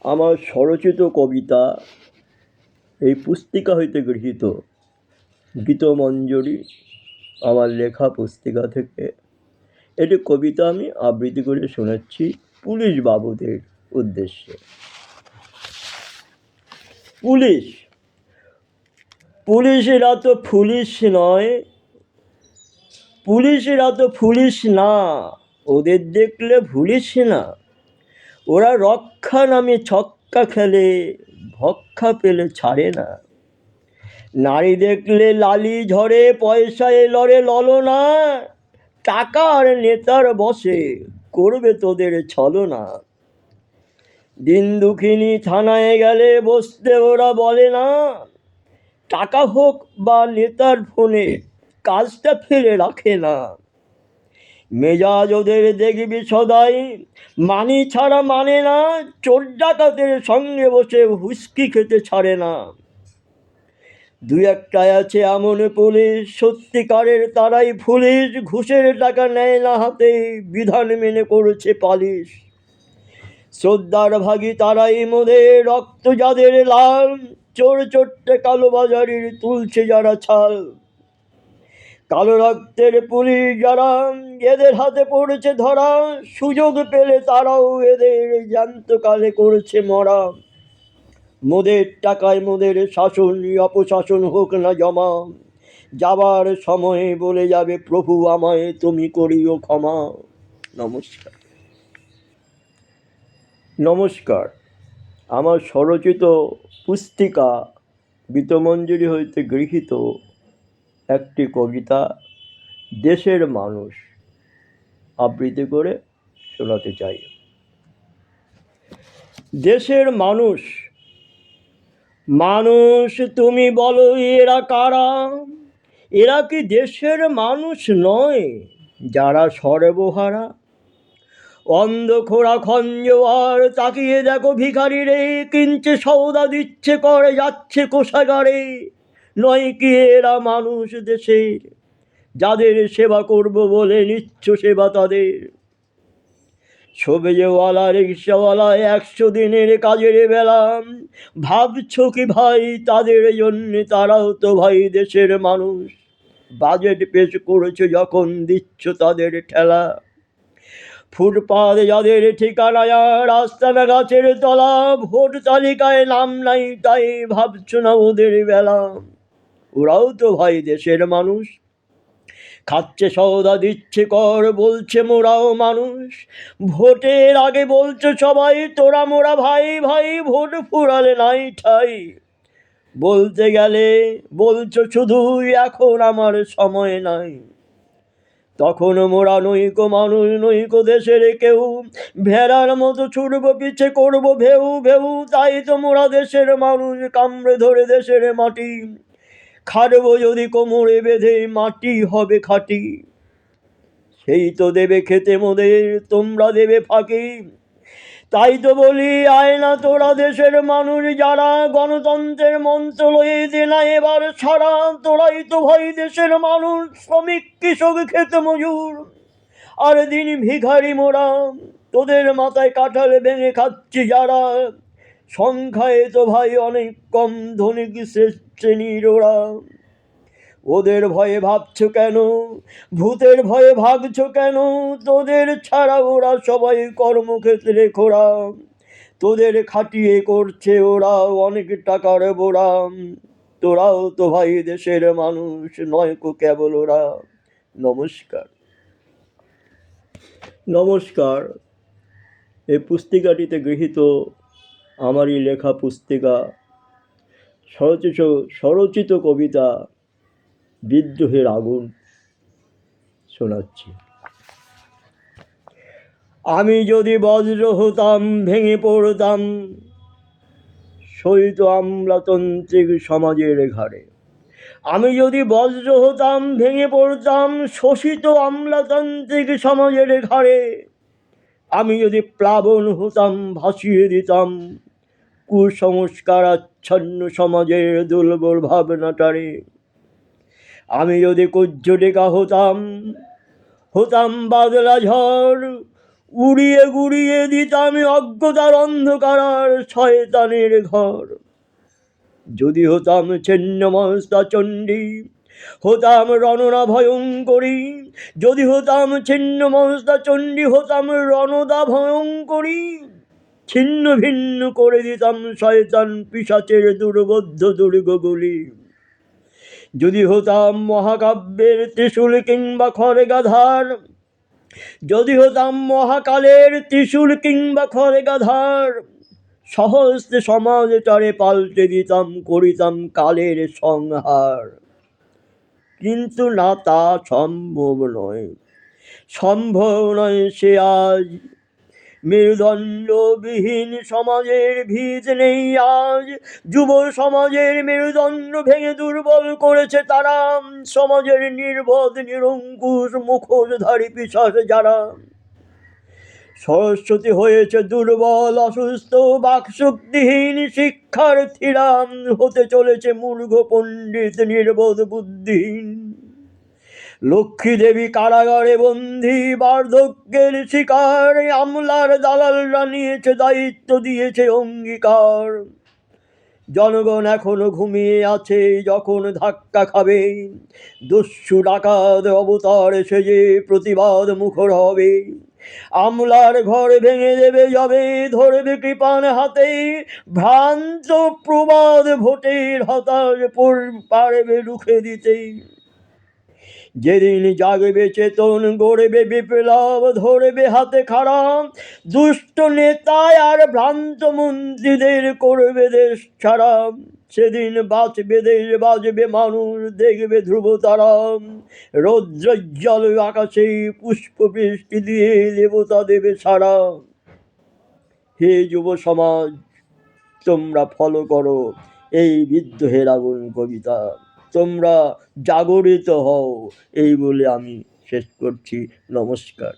আমার স্বরচিত কবিতা এই পুস্তিকা হইতে গৃহীত। গীতমঞ্জরি আমার লেখা পুস্তিকা থেকে এটি কবিতা আমি আবৃত্তি করে শোনাচ্ছি পুলিশ বাবুদের উদ্দেশ্যে। পুলিশেরা তো পুলিশ নয়, পুলিশেরা তো পুলিশ না, ওদের দেখলে ভুলিস না। ওরা রক্ষা নামে ছক্কা খেলে, ভক্ষা পেলে ছাড়ে না। নারী দেখলে লালি ঝরে, পয়সায় লড়ে ললনা। টাকা আর নেতার বসে করবে তোদের ছলনা। দিন দুঃখিনী থানায় গেলে বসতে ওরা বলে না। টাকা হোক বা নেতার ফোনে কাজটা ফেলে রাখে না। মেজাজ ওদের দেখবি সদাই মানি ছাড়া মানে না। চোর ডাকাতের সঙ্গে বসে হুস্কি খেতে ছাড়ে না। দু একটাই আছে এমন পুলিশ, সত্যিকারের তারাই পুলিশ। ঘুষের টাকা নেয় না হাতে, বিধান মেনে করেছে পালিশ। শ্রদ্ধার ভাগী তারাই মোদের, রক্ত যাদের লাল। চোর চোরটে কালো বাজারির তুলছে যারা ছাল। কালো রক্তের পুলিশ যারা, এদের হাতে পড়েছে ধরা। সুযোগ পেলে তারাও এদের জ্যান্ত কালে করেছে মরা। মোদের টাকায় মোদের শাসন, অপশাসন হোক না জমা। যাবার সময়ে বলে যাবে প্রভু আমায় তুমি করিও ক্ষমা। নমস্কার। আমার স্বরচিত পুস্তিকা গীতমঞ্জরি হইতে গৃহীত একটি কবিতা দেশের মানুষ আবৃত্তি করে শোনাতে চাই। দেশের মানুষ, মানুষ তুমি বলো এরা কারা? এরা কি দেশের মানুষ নয় যারা সর্বহারা? অন্ধ খোড়া খঞ্জোয়ার তাকিয়ে দেখো ভিখারি রে, কিনছে সৌদা দিচ্ছে করে যাচ্ছে কোষাগারে। নয় কি এরা মানুষ দেশের, যাদের সেবা করব বলে নিচ্ছ সেবা তাদের? সবেজওয়ালা রিক্সাওয়ালা 100 দিনের কাজের বেলা, ভাবছো কি ভাই তাদের জন্যে? তারাও তো ভাই দেশের মানুষ। বাজেট পেশ করেছো যখন দিচ্ছ তাদের ঠেলা। ফুটপাত যাদের ঠিকানা, রাস্তানা গাছের তলা। ভোট তালিকায় নাম নাই তাই ভাবছো না ওদের বেলা। ওরাও তো ভাই দেশের মানুষ। খাচ্ছে সওদা দিচ্ছে কর, বলছে মোরাও মানুষ। ভোটের আগে বলছো সবাই তোরা মোরা ভাই ভাই, ভোট ফুরালে নাই ঠাই। বলতে গেলে বলছো শুধু এখন আমার সময় নাই। তখন মোরা নইকো মানুষ, নইকো দেশের কেউ। ভেড়ার মতো ছুটবো পিছে করবো ভেউ ভেউ। তাই তো মোরা দেশের মানুষ, কামড়ে ধরে দেশের মাটি। খাটবো যদি কোমরে বেঁধে, মাটি হবে খাঁটি। সেই তো দেবে খেতে মোদের, তোমরা দেবে ফাঁকি। তাই তো বলি আয় না তোরা দেশের মানুষ যারা, গণতন্ত্রের মন্ত্র লয়ে দে না এবার সারা। তোরাই তো ভাই দেশের মানুষ, শ্রমিক কৃষক ক্ষেত মজুর আর দিন ভিখারি মোরা। তোদের মাথায় কাঁঠাল ভেঙে খাচ্ছি যারা, সংখ্যায় তো ভাই অনেক কম ধনিক শ্রেণীর ওরা। ওদের ভয়ে ভাবছো কেন, ভূতের ভয়ে ভাগছো কেন? তোদের ছাড়া ওরা সবাই কর্মক্ষেত্রে খোড়া। তোদের খাটিয়ে করছে ওরা অনেক টাকার বোড়া। তোরাও তো ভাই দেশের মানুষ, নয় কো কেবল ওরা। নমস্কার। এই পুস্তিকাটিতে গৃহীত আমারই লেখা পুস্তিকা স্বরচিত কবিতা বিদ্রোহের আগুন শোনাচ্ছি। আমি যদি বজ্র হতাম ভেঙে পড়তাম শৈত আমলাতান্ত্রিক সমাজের ঘাড়ে। আমি যদি বজ্র হতাম ভেঙে পড়তাম শোষিত আমলাতান্ত্রিক সমাজের ঘাড়ে। আমি যদি প্লাবন হতাম ভাসিয়ে দিতাম কুসংস্কার আচ্ছন্ন সমাজের দুর্বল ভাবনাটারে। আমি যদি কুজ্জটিকা হতাম বাদলা ঝড়, উড়িয়ে গুড়িয়ে দিতাম অজ্ঞতার অন্ধকার আর শয়তানের ঘর। যদি হতাম ছিন্নমস্তা চণ্ডী, হতাম রণনা ভয়ঙ্করী, যদি হতাম ছিন্নমস্তা চণ্ডী, হতাম রণদা ভয়ঙ্করী, ছিন্ন ভিন্ন করে দিতাম শয়তান পিশাচের দুর্বোধ্য দুর্গগুলি। যদি হতাম মহাকাব্যের ত্রিশূল কিংবা খড়গাধার, যদি হতাম মহাকালের ত্রিশূল কিংবা খড়গাধার, সহস্তে সমাজটারে পাল্টে দিতাম, করিতাম কালের সংহার। কিন্তু না, তা সম্ভব নয়, সম্ভব নয় সে আজ। মেরুদণ্ডবিহীন সমাজের ভিত নেই আজ, যুব সমাজের মেরুদণ্ড ভেঙে দুর্বল করেছে তারা, সমাজের নির্বোধ নিরঙ্কুশ মুখোশধারী পিশাচ যারা। সরস্বতী হয়েছে দুর্বল অসুস্থ বাকশক্তিহীন শিক্ষার্থীরা, হতে চলেছে মূর্খ পণ্ডিত নির্বোধ বুদ্ধিহীন। লক্ষ্মী দেবী কারাগারে বন্দী, বার্ধক্যের শিকার, আমলার দালালরা নিয়েছে দায়িত্ব, দিয়েছে অঙ্গীকার। জনগণ এখনো ঘুমিয়ে আছে, যখন ধাক্কা খাবে দস্যু ডাকাত অবতার সেজে প্রতিবাদ মুখর হবে। আমলার ঘর ভেঙে দেবে যবে, ধরবে কৃপান হাতে, ভ্রান্ত প্রবাদ ভোটের হতাশ পারবে রুখে দিতে। যেদিন জাগবে চেতন, গড়বে বিপ্লব, ধরবে হাতে খারাপ দুষ্ট নেতায় আর ভ্রান্ত মন্ত্রীদের করবে দেশ ছাড়া। সেদিন বাঁচবে দেশ, বাঁচবে মানুষ, দেখবে ধ্রুব তারা, রৌদ্রোজ্জ্বল আকাশে পুষ্প বৃষ্টি দিয়ে দেবতা দেবে সারা। হে যুব সমাজ, তোমরা ফলো করো এই বিদ্রোহের আগুন কবিতা, তোমরা জাগরিত হও, এই বলে আমি শেষ করছি। নমস্কার।